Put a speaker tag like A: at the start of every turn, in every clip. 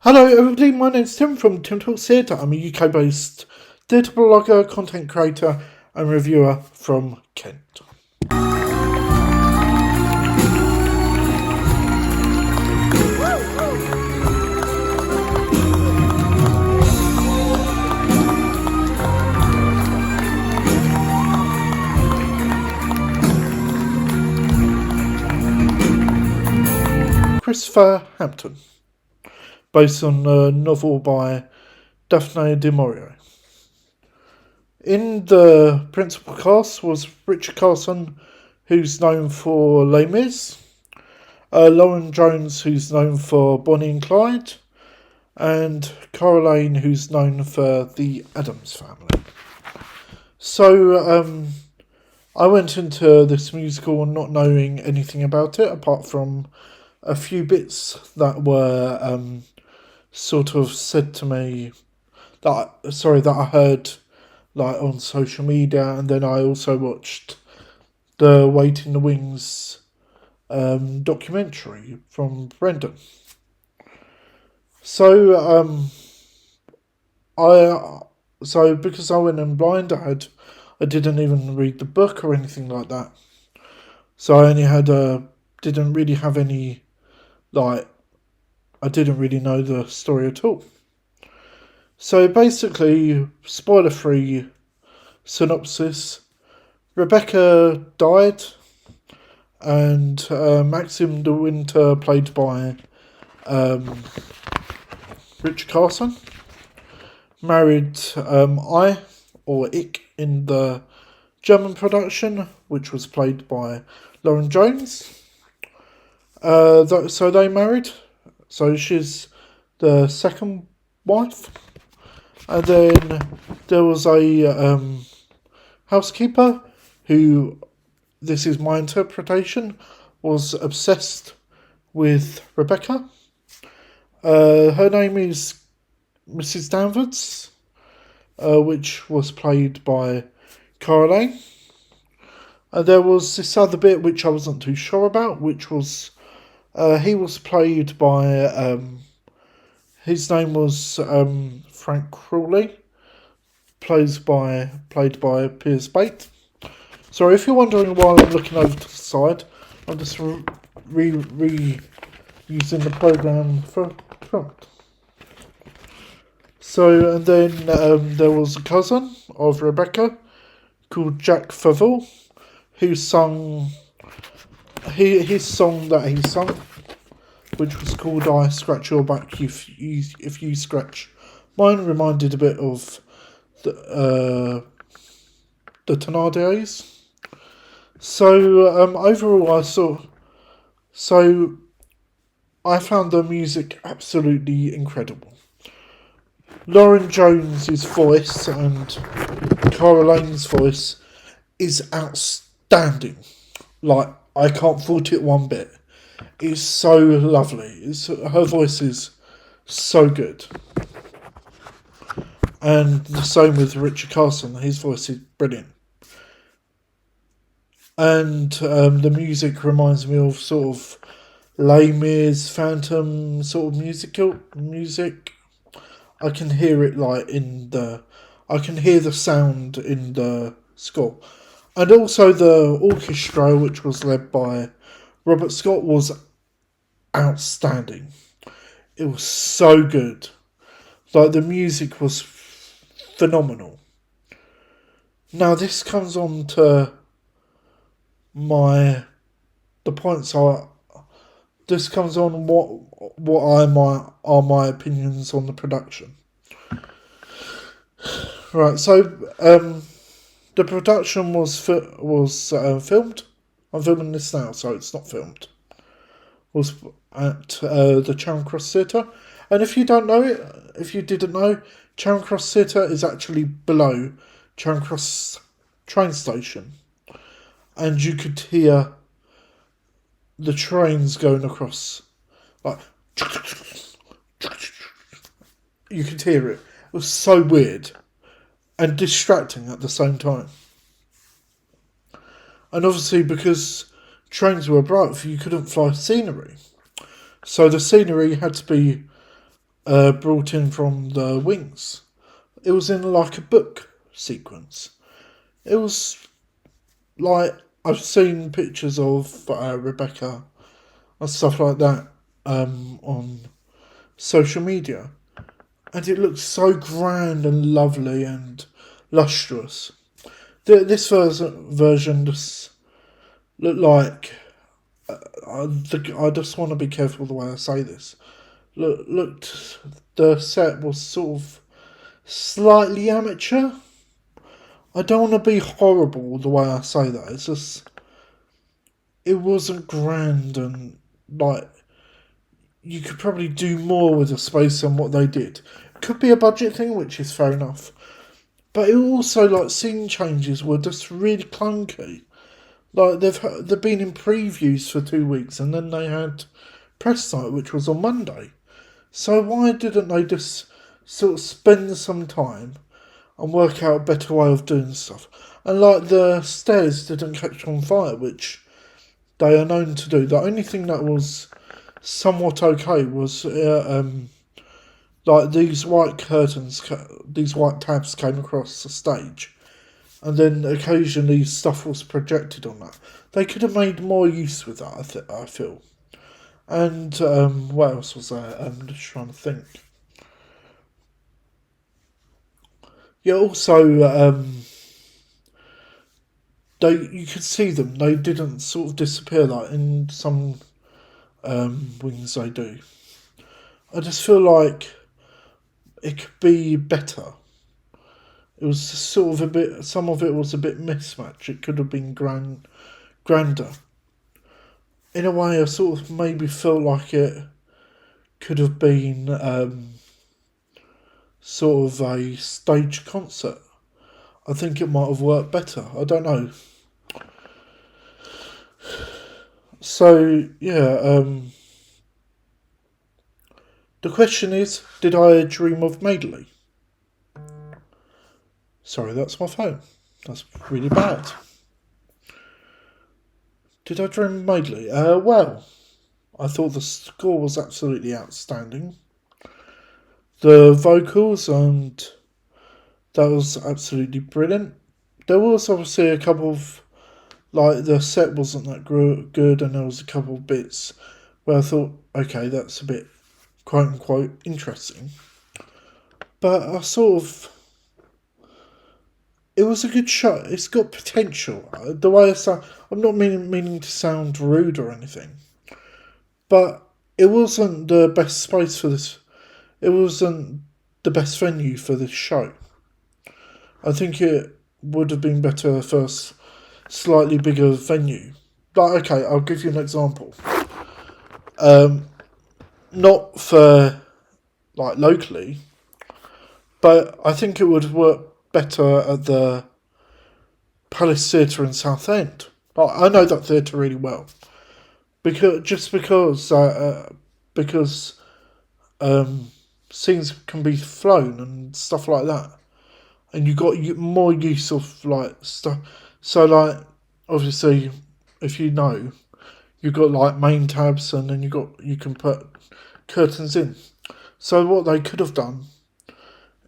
A: Hello everybody, my name's Tim from Tim Talks Theatre. I'm a UK-based theatre blogger, content creator and reviewer from Kent. Christopher Hampton, based on a novel by Daphne du Maurier. In the principal cast was Richard Carson, who's known for Les Mis, Lauren Jones, who's known for Bonnie and Clyde, and Caroline, who's known for The Addams Family. So, I went into this musical not knowing anything about it, apart from a few bits that were sort of said to me that I heard like on social media, and then I also watched the Wait in the Wings documentary from Brendan. So because I went in blind, I didn't even read the book or anything like that. So I only didn't really have any, I didn't really know the story at all. So basically, spoiler-free synopsis: Rebecca died, and Maxim de Winter, played by Richard Carson, married Ich in the German production, which was played by Lauren Jones. So they married. So she's the second wife. And then there was a housekeeper who, this is my interpretation, was obsessed with Rebecca. Her name is Mrs. Danvers, which was played by Caroline. And there was this other bit which I wasn't too sure about, which was he was played by his name was Frank Crawley, played by Piers Bate. Sorry, if you're wondering why I'm looking over to the side, I'm just reusing the program for prompt. So, and then there was a cousin of Rebecca called Jack Favell, who sung his song that he sung, which was called "I Scratch Your Back If You Scratch Mine." Reminded a bit of the Thénardiers. So overall, I found the music absolutely incredible. Lauren Jones' voice and Caroline's voice is outstanding. Like, I can't fault it one bit. It's so lovely. Her voice is so good. And the same with Richard Carson. His voice is brilliant. And the music reminds me of sort of Les Mis, Phantom sort of music. I can hear it I can hear the sound in the score. And also the orchestra, which was led by Robert Scott, was outstanding. It was so good. Like, the music was phenomenal. Now this comes on to this comes on what are my opinions on the production. Right, so the production was filmed. I'm filming this now, so it's not filmed. Was at the Charing Cross Theatre, and if you didn't know, Charing Cross Theatre is actually below Charing Cross train station, and you could hear the trains going across, like you could hear it. It was so weird and distracting at the same time. And obviously, because trains were above, you couldn't fly scenery. So the scenery had to be brought in from the wings. It was in like a book sequence. It was like, I've seen pictures of Rebecca and stuff like that on social media, and it looks so grand and lovely and lustrous. This version just looked like, I just want to be careful the way I say this. Looked, the set was sort of slightly amateur. I don't want to be horrible the way I say that. It's just, it wasn't grand, and like, you could probably do more with the space than what they did. Could be a budget thing, which is fair enough. But it also, like, scene changes were just really clunky. Like, they've been in previews for 2 weeks, and then they had press night, which was on Monday. So why didn't they just sort of spend some time and work out a better way of doing stuff? And like, the stairs didn't catch on fire, which they are known to do. The only thing that was somewhat okay was like, these white curtains, these white tabs came across the stage, and then occasionally stuff was projected on that. They could have made more use with that, I feel. And what else was there? I'm just trying to think. Yeah, also, you could see them. They didn't sort of disappear like in some wings they do. I just feel like it could be better. It was sort of a bit. Some of it was a bit mismatched. It could have been grander. In a way, I sort of maybe felt like it could have been sort of a stage concert. I think it might have worked better. I don't know. So yeah, the question is, did I dream of Madeley? Sorry, that's my phone. That's really bad. Did I dream of Madeley? Well, I thought the score was absolutely outstanding. The vocals, and that was absolutely brilliant. There was obviously a couple of, like, the set wasn't that good, and there was a couple of bits where I thought, okay, that's a bit quote unquote interesting. But I sort of, it was a good show. It's got potential. The way I sound, I'm not meaning to sound rude or anything, but it wasn't the best space for this. It wasn't the best venue for this show. I think it would have been better for a slightly bigger venue. Like, okay, I'll give you an example. Not for, like, locally, but I think it would work better at the Palace Theatre in Southend. I know that theatre really well, because scenes can be flown and stuff like that, and you got more use of, like, stuff. So, like, obviously, if you know, you've got, like, main tabs, and then you can put curtains in. So what they could have done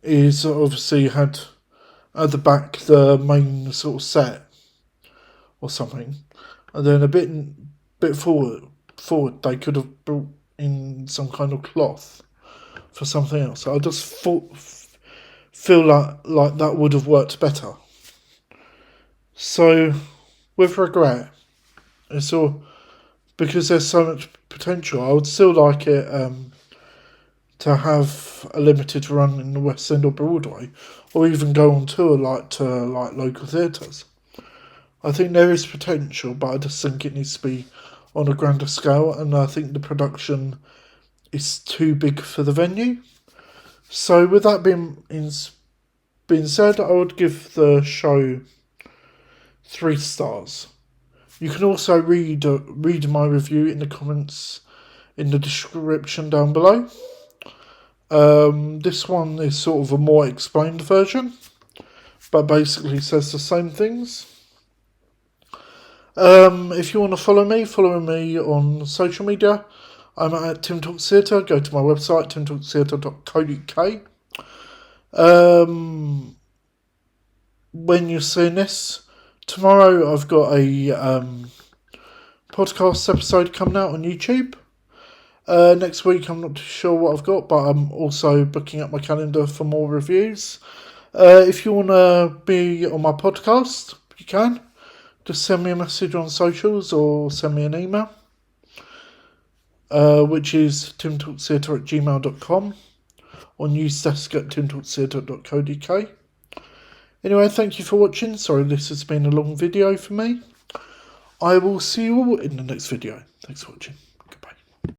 A: is obviously had at the back the main sort of set or something, and then a bit forward they could have brought in some kind of cloth for something else. I just feel like that would have worked better. So, with regret, it's all because there's so much potential. I would still like it to have a limited run in the West End or Broadway, or even go on tour to local theatres. I think there is potential, but I just think it needs to be on a grander scale, and I think the production is too big for the venue. So, with that being said, I would give the show 3 stars. You can also read my review in the comments in the description down below. This one is sort of a more explained version, but basically says the same things. If you want to follow me on social media. I'm at Tim Talks Theatre. Go to my website, timtalkstheatre.co.uk. When you're seeing this, tomorrow I've got a podcast episode coming out on YouTube. Next week I'm not too sure what I've got, but I'm also booking up my calendar for more reviews. If you want to be on my podcast, you can. Just send me a message on socials or send me an email, which is timtalkstheatre@gmail.com or newsdesk@timtalkstheatre.co.uk. Anyway, thank you for watching. Sorry this has been a long video for me. I will see you all in the next video. Thanks for watching.